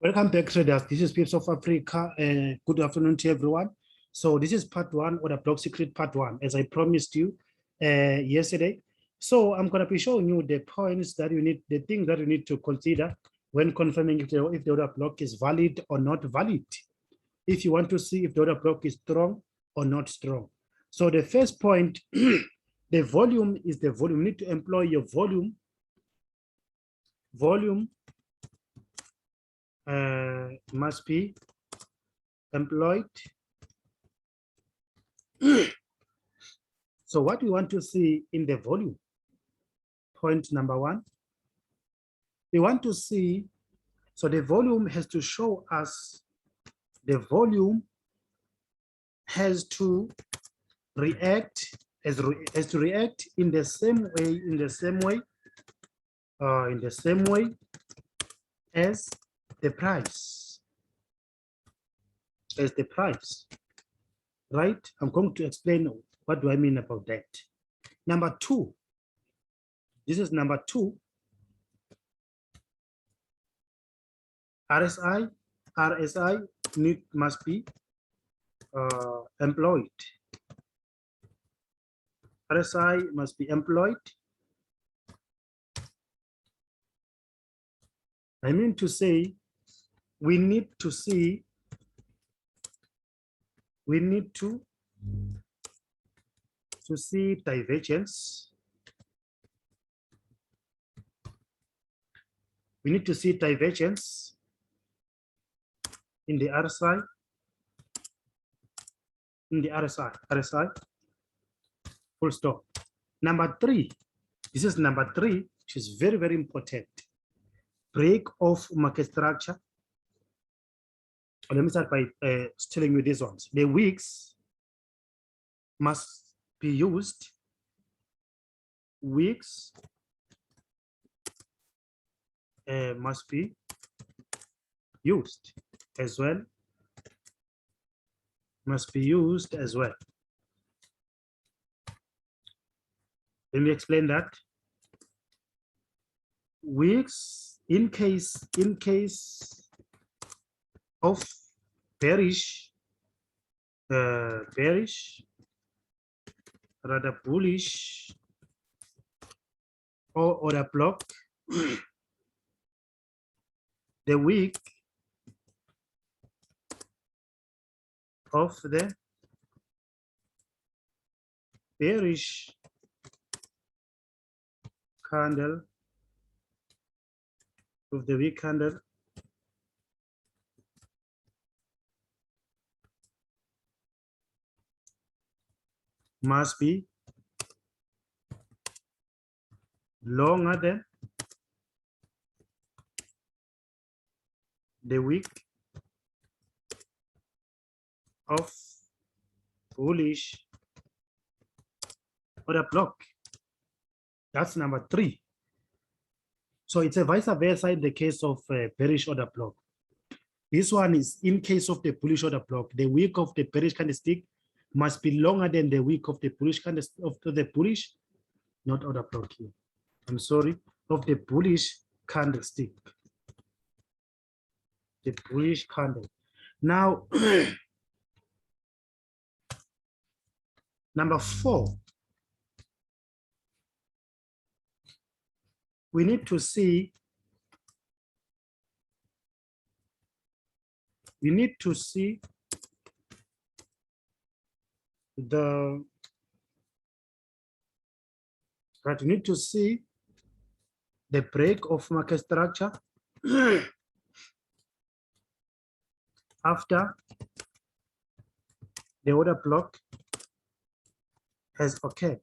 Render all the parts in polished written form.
Welcome back, traders. This is Pips of Africa. Good afternoon to everyone. So this is part one, or the block secret part one, as I promised you yesterday. So I'm going to be showing you the points that you need, the things that you need to consider when confirming if the order block is valid or not valid. If you want to see if the order block is strong or not strong. So the first point, the volume is the volume. You need to employ your volume. Volume must be employed. So what we want to see in the volume, point number one, we want to see, so the volume has to show us, the volume has to react, has to react in the same way, as the price, right? I'm going to explain what do I mean about that. Number two, this is number two, RSI must be employed. RSI must be employed. I mean to say, we need to see, we need to see divergence. We need to see divergence in the RSI, RSI, full stop. Number three, this is number three, which is very, very important. Break of market structure. Let me start by telling you these ones. The wicks must be used. Wicks must be used as well. Must be used as well. Let me explain that. Wicks, in case of bearish, rather bullish or order block, the wick of the bearish candle, of the wick candle, must be longer than the wick of bullish order block. That's number three. So it's a vice versa in the case of bearish order block. This one is in case of the bullish order block. The wick of the bearish candlestick must be longer than the wick of the bullish candlestick, of the bullish, not order block here. I'm sorry, of the bullish candlestick. The bullish candle. Now, number four, we need to see, the, right, we need to see the break of market structure after the order block has occurred.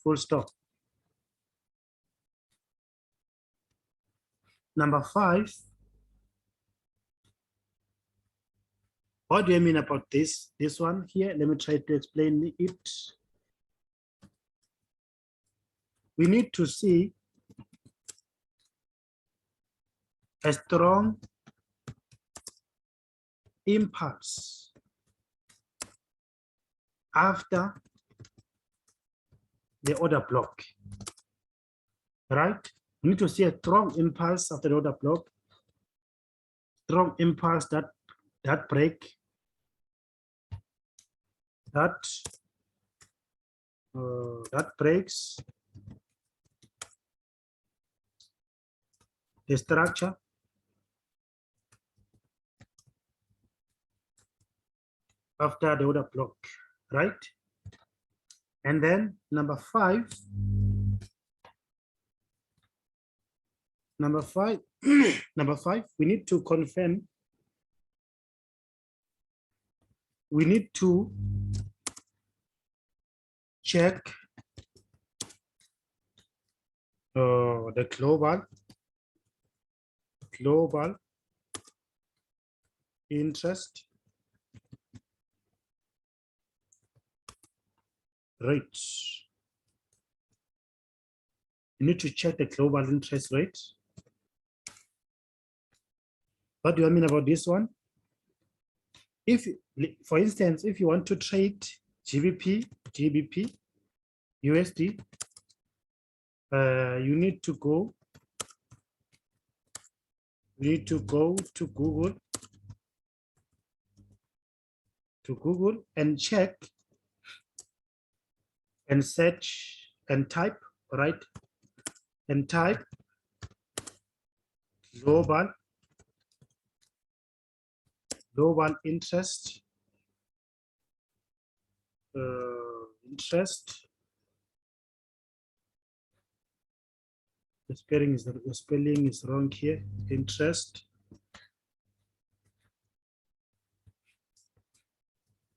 Full stop. Number five, what do I mean about this one here? Let me try to explain it. We need to see a strong impulse after the order block. right? You need to see a strong impulse after the order block, strong impulse that break, that breaks the structure after the order block, right? And then number five, number five, we need to confirm, we need to check the global interest rates. You need to check the global interest rate. What do I mean about this one? If, for instance, if you want to trade GBP, USD, you need to go to Google and check and search and type, right? And type global interest the spelling is wrong here. Interest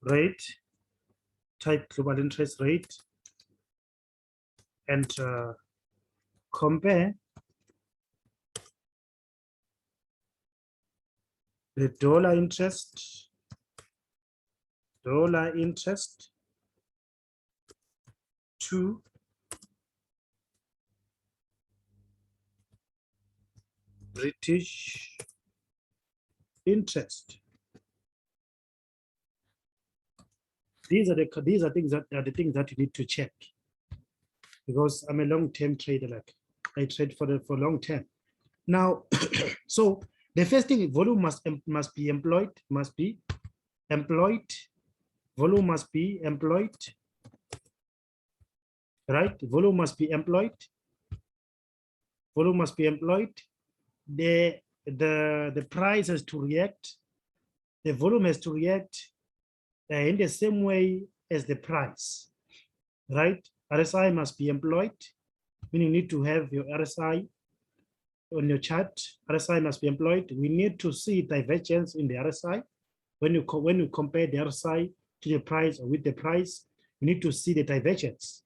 rate, type global interest rate, and compare the dollar interest to British interest. These are things that you need to check, because I'm a long-term trader. Like I trade for long term. Now, so the first thing, volume must be employed. Volume must be employed. Right? Volume must be employed. Volume must be employed. The price has to react. The volume has to react in the same way as the price, right? RSI must be employed. Meaning you need to have your RSI on your chart. RSI must be employed. We need to see divergence in the RSI. When you compare the RSI to the price or with the price, you need to see the divergence,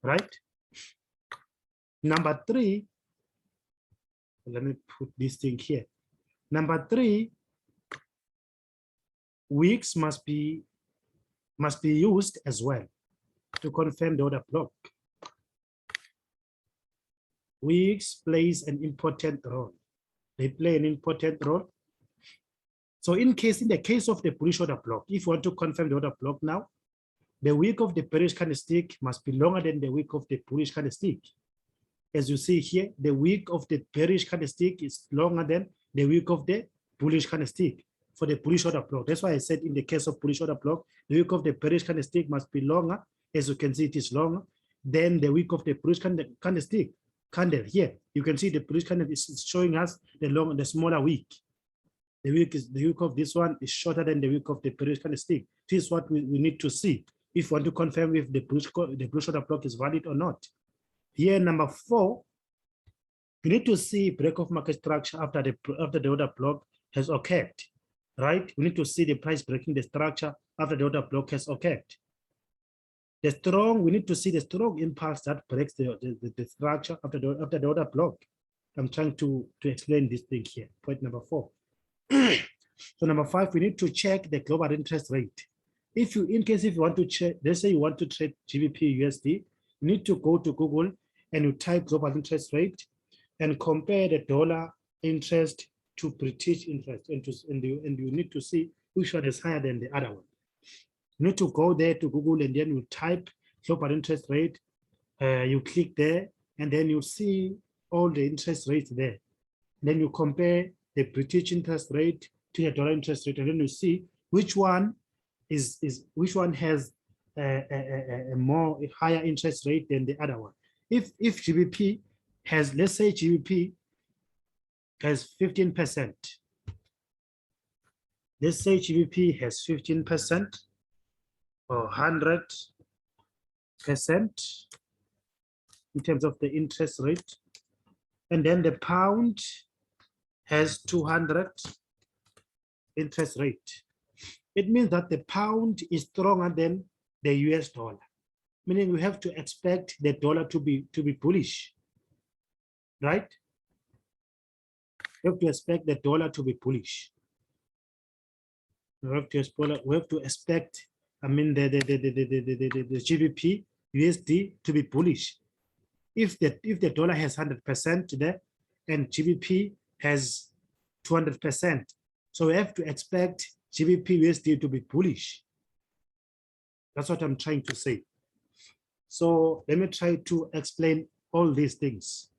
right? Number three, let me put this thing here. Number three, weeks must be used as well to confirm the order block. Weeks plays an important role. They play an important role. So in the case of the bullish order block, if you want to confirm the order block now, the wick of the bearish candlestick must be longer than the wick of the bullish candlestick. As you see here, the wick of the bearish candlestick is longer than the wick of the bullish candlestick for the bullish order block. That's why I said in the case of bullish order block, the wick of the bearish candlestick must be longer. As you can see, it is longer than the wick of the bullish candlestick. Candle here, you can see the bullish candle is showing us the smaller wick. The wick of this one is shorter than the wick of the bearish candlestick. This is what we need to see if we want to confirm if the bullish order block is valid or not. Here, number 4, you need to see break of market structure after the order block has occurred, right? We need to see the price breaking the structure after the order block has occurred. We need to see the strong impulse that breaks the structure after the order block. I'm trying to explain this thing here. Point number 4. So number 5, we need to check the global interest rate. In case you want to check, let's say you want to trade GBP USD, you need to go to Google and you type global interest rate and compare the dollar interest to British interest, and you need to see which one is higher than the other one. You need to go there to Google and then you type global interest rate. You click there and then you see all the interest rates there. Then you compare the British interest rate to the dollar interest rate, and then you see which one which one has a more higher interest rate than the other one. If GBP has, let's say GBP has 15%. Let's say GBP has 15% or 100% in terms of the interest rate. And then the pound has 200 interest rate. It means that the pound is stronger than the US dollar, meaning we have to expect the dollar to be bullish, right? We have to expect the dollar to be bullish. We have to expect, I mean, the GBP USD to be bullish. If the dollar has 100% there and GBP has 200%, so we have to expect GBP USD to be bullish. That's what I'm trying to say. So let me try to explain all these things.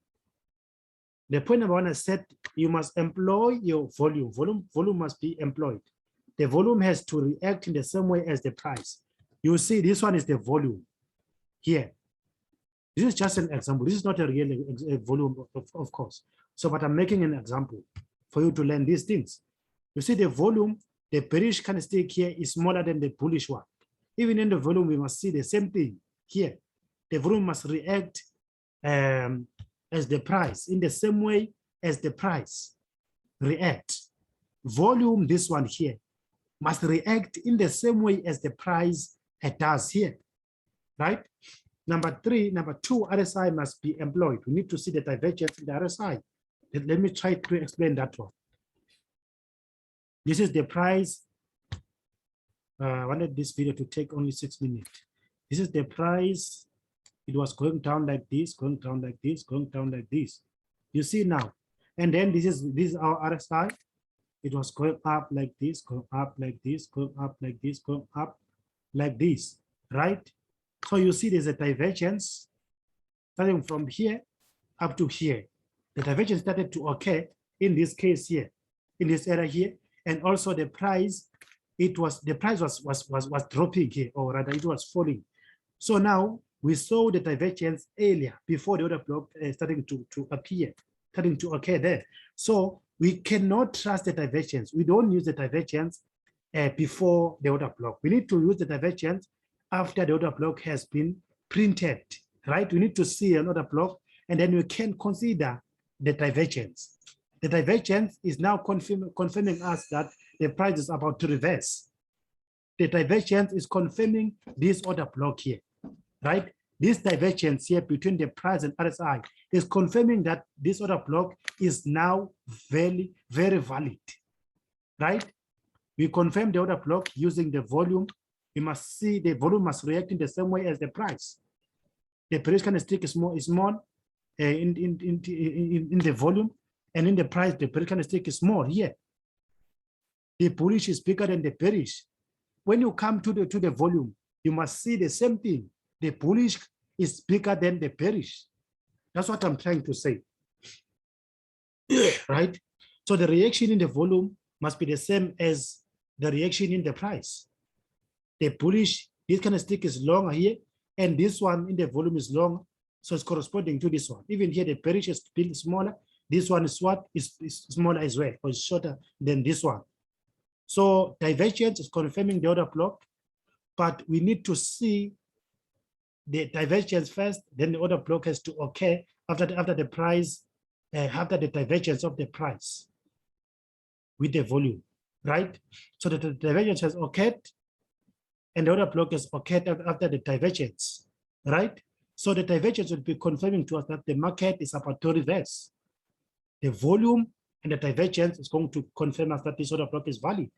The point I want to set, you must employ your volume. Volume must be employed. The volume has to react in the same way as the price. You see, this one is the volume here. This is just an example. This is not a real volume, of course. So, but I'm making an example for you to learn these things. You see the volume, the bearish candlestick here is smaller than the bullish one. Even in the volume, we must see the same thing here. The volume must react as the price, in the same way as the price react. Volume, this one here, must react in the same way as the price does here, right? Number two, RSI must be employed. We need to see the divergence in the RSI. Let me try to explain that one. This is the price. I wanted this video to take only 6 minutes. This is the price. It was going down like this, going down like this, going down like this. You see now. And then this is our RSI. It was going up like this, going up like this, going up like this, going up like this, right? So you see there's a divergence starting from here up to here. The divergence started to occur in this case here, in this area here, and also the price, the price was dropping here, or rather it was falling. So now we saw the divergence earlier before the order block starting to appear, starting to occur there. So we cannot trust the divergence. We don't use the divergence before the order block. We need to use the divergence after the order block has been printed, right? We need to see an order block, and then we can consider the divergence. The divergence is now confirming us that the price is about to reverse. The divergence is confirming this order block here, right? This divergence here between the price and RSI is confirming that this order block is now very, very valid, right? We confirm the order block using the volume. We must see the volume must react in the same way as the price. The bearish candlestick is small in the volume, and in the price, the bearish candlestick is small here. The bullish is bigger than the bearish. When you come to the volume, you must see the same thing. The bullish is bigger than the bearish. That's what I'm trying to say, right? So the reaction in the volume must be the same as the reaction in the price. The bullish, this candlestick is longer here, and this one in the volume is longer, so it's corresponding to this one. Even here, the bearish is still smaller. This one is what is smaller as well, or shorter than this one. So divergence is confirming the order block, but we need to see the divergence first, then the order block has to occur after the price, after the divergence of the price with the volume, right? So the divergence has occurred, and the order block has occurred after the divergence, right? So the divergence will be confirming to us that the market is about to reverse. The volume and the divergence is going to confirm us that this order block is valid.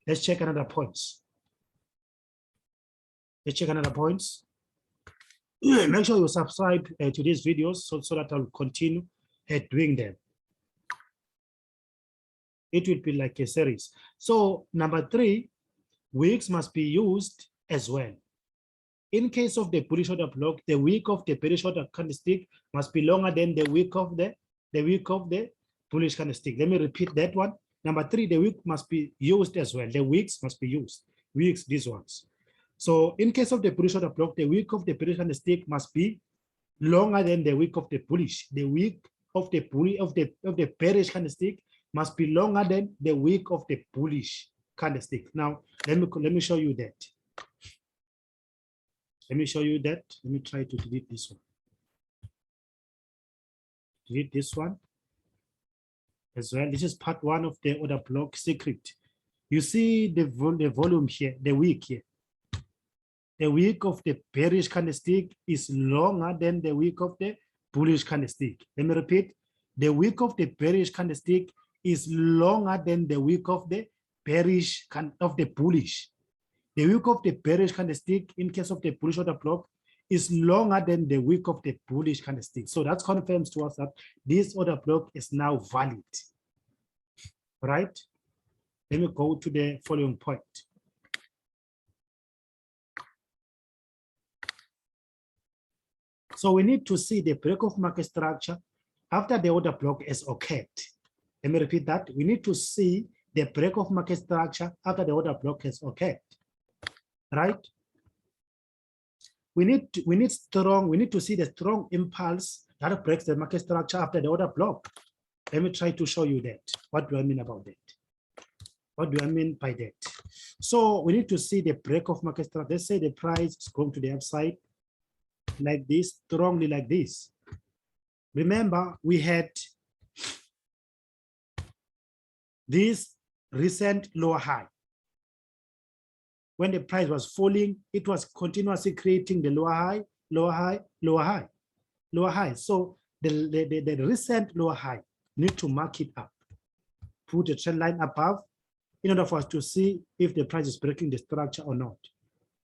Let's check another points. Let's check another points. Make sure you subscribe to these videos so that I'll continue doing them. It will be like a series. So number 3, wicks must be used as well. in case of the bullish order block, the wick of the bearish order candlestick must be longer than the wick of the bullish candlestick. Let me repeat that one. Number 3, the wick must be used as well. The wicks must be used. Wicks, these ones. So in case of the bullish order block, the wick of the bearish candlestick must be longer than the wick of the bullish. The wick of the bearish candlestick must be longer than the wick of the bullish candlestick. Now let me show you that. Let me show you that. Let me try to delete this one. Delete this one as well. This is part 1 of the order block secret. You see the volume here, the wick here. The wick of the bearish candlestick is longer than the wick of the bullish candlestick. Let me repeat. The wick of the bearish candlestick is longer than the wick of the bullish. The wick of the bearish candlestick, in case of the bullish order block, is longer than the wick of the bullish candlestick. So that confirms to us that this order block is now valid. Right? Let me go to the following point. So we need to see the break of market structure after the order block has occurred. Let me repeat that. We need to see the break of market structure after the order block has occurred. Right? We need to see the strong impulse that breaks the market structure after the order block. Let me try to show you that. What do I mean about that? What do I mean by that? So we need to see the break of market structure. Let's say the price is going to the upside like this, strongly like this. Remember, we had this recent lower high. When the price was falling, it was continuously creating the lower high, lower high, lower high, lower high. So the recent lower high, need to mark it up. Put a trend line above in order for us to see if the price is breaking the structure or not.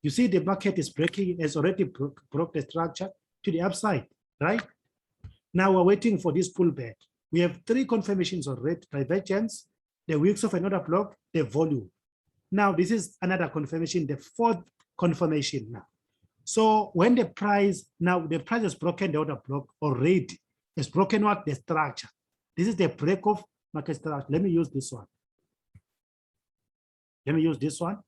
You see the market is breaking, has already broke the structure to the upside, right? Now we're waiting for this pullback. We have 3 confirmations of red divergence, the wicks of another block, the volume. Now this is another confirmation, the 4th confirmation now. So when the price has broken the order block already, it's broken what? The structure. This is the break of market structure. Let me use this one. Let me use this one.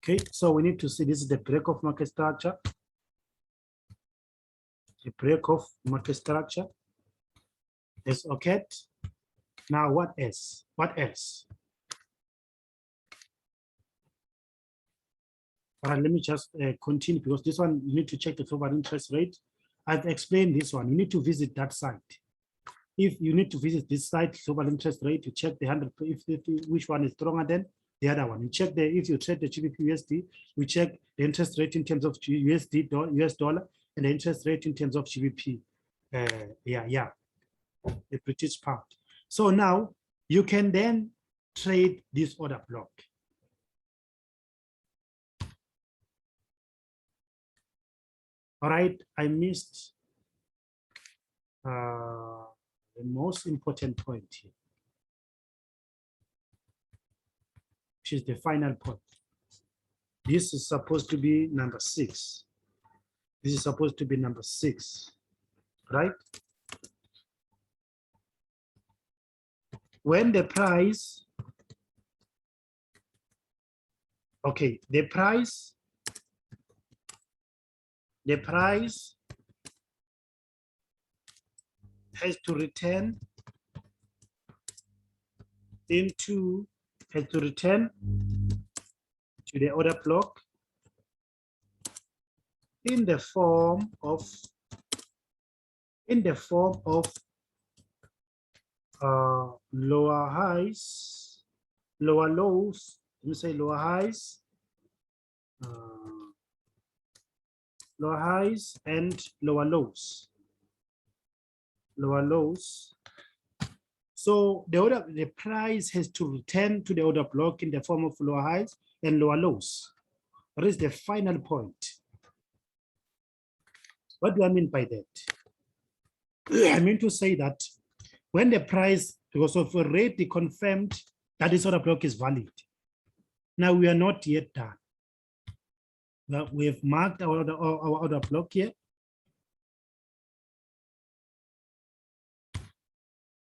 Okay, so we need to see this is the break of market structure. The break of market structure is okay. Now what else? What else? All right, let me just continue, because this one you need to check the global interest rate. I've explained this one. You need to visit that site. If you need to visit this site, global interest rate, you check the 100, which one is stronger than the other one. You check if you trade the GBP USD, we check the interest rate in terms of US dollar, and the interest rate in terms of GBP. The British pound. So now you can then trade this order block. All right, I missed the most important point here, which is the final point. This is supposed to be number 6. This is supposed to be number 6, right? When the price, okay, the price has to return to the order block in the form of lower highs, lower lows. Let me say lower highs, and lower lows. Lower lows. So the price has to return to the order block in the form of lower highs and lower lows. What is the final point? What do I mean by that? I mean to say that when the price, because of already confirmed that this order block is valid. Now we are not yet done. Well, we have marked our order block here.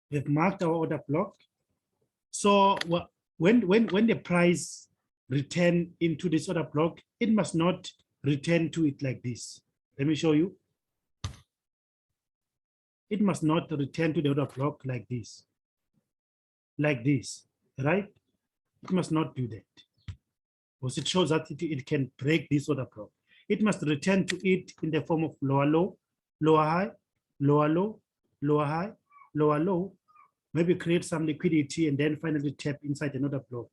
We've marked our order block. So when the price return into this order block, it must not return to it like this. Let me show you. It must not return to the order block like this, right? It must not do that, because it shows that it can break this order block. It must return to it in the form of lower low, lower high, lower low, lower high, lower low, maybe create some liquidity and then finally tap inside another block.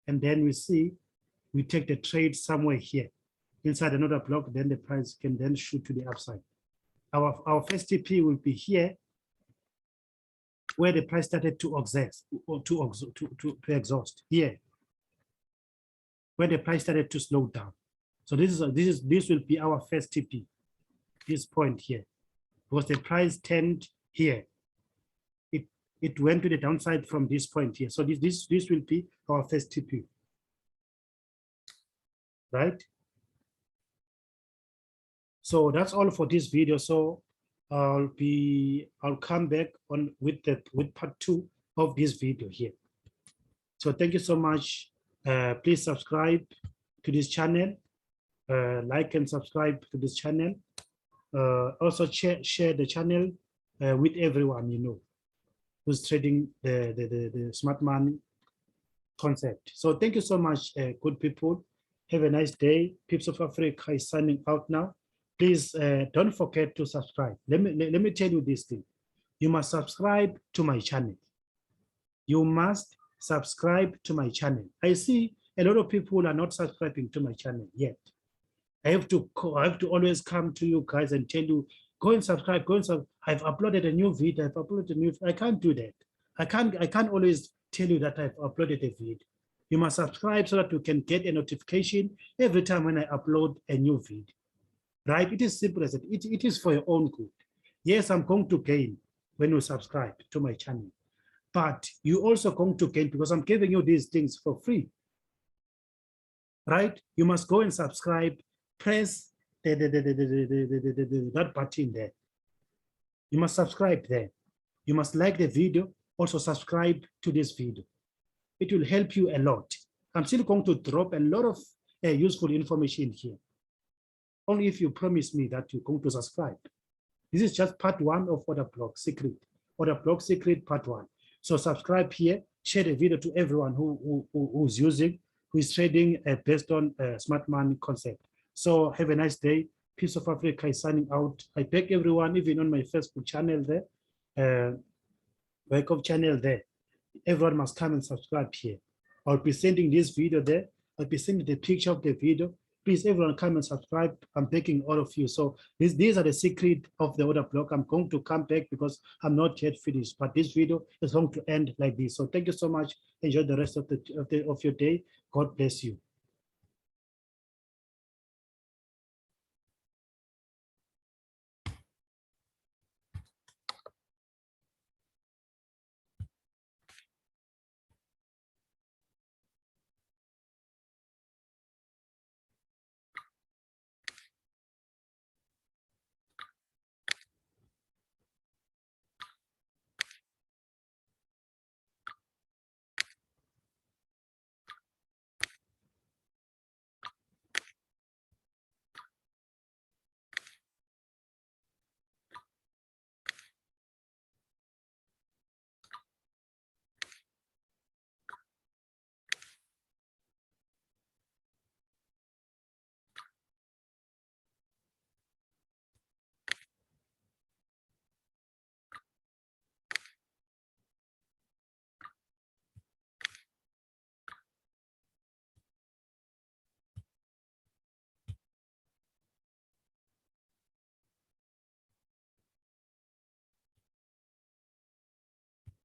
And then we see, we take the trade somewhere here, inside another block, then the price can then shoot to the upside. Our first TP will be here, where the price started to exhaust, here, where the price started to slow down. So this will be our first TP, this point here, because the price turned here. It went to the downside from this point here. So this will be our first TP, right? So that's all for this video. So I'll come back on with part 2 of this video here. So thank you so much. Please subscribe to this channel, like and subscribe to this channel. Also share the channel with everyone you know who's trading the smart money concept. So thank you so much, good people. Have a nice day. Pips of Africa is signing out now. Please don't forget to subscribe. Let me tell you this thing. You must subscribe to my channel. You must subscribe to my channel. I see a lot of people are not subscribing to my channel yet. I have to always come to you guys and tell you, go and subscribe, go and subscribe. I've uploaded a new video, I've uploaded a new, I can't do that. I can't always tell you that I've uploaded a video. You must subscribe so that you can get a notification every time when I upload a new video. Right? It is simple as that. It is for your own good. Yes, I'm going to gain when you subscribe to my channel, but you also going to gain because I'm giving you these things for free. Right? You must go and subscribe, press that button there. You must subscribe there. You must like the video, also subscribe to this video. It will help you a lot. I'm still going to drop a lot of useful information here. Only if you promise me that you're going to subscribe. This is just part 1 of Order Block Secret. Order Block Secret part 1. So subscribe here, share the video to everyone who's trading based on smart money concept. So have a nice day. Pips of Africa is signing out. I beg everyone, even on my Facebook channel there, Wake Up channel there, everyone must come and subscribe here. I'll be sending this video there. I'll be sending the picture of the video. Please, everyone come and subscribe. I'm begging all of you. So these are the secret of the order block. I'm going to come back because I'm not yet finished, but this video is going to end like this. So thank you so much. Enjoy the rest of your day. God bless you.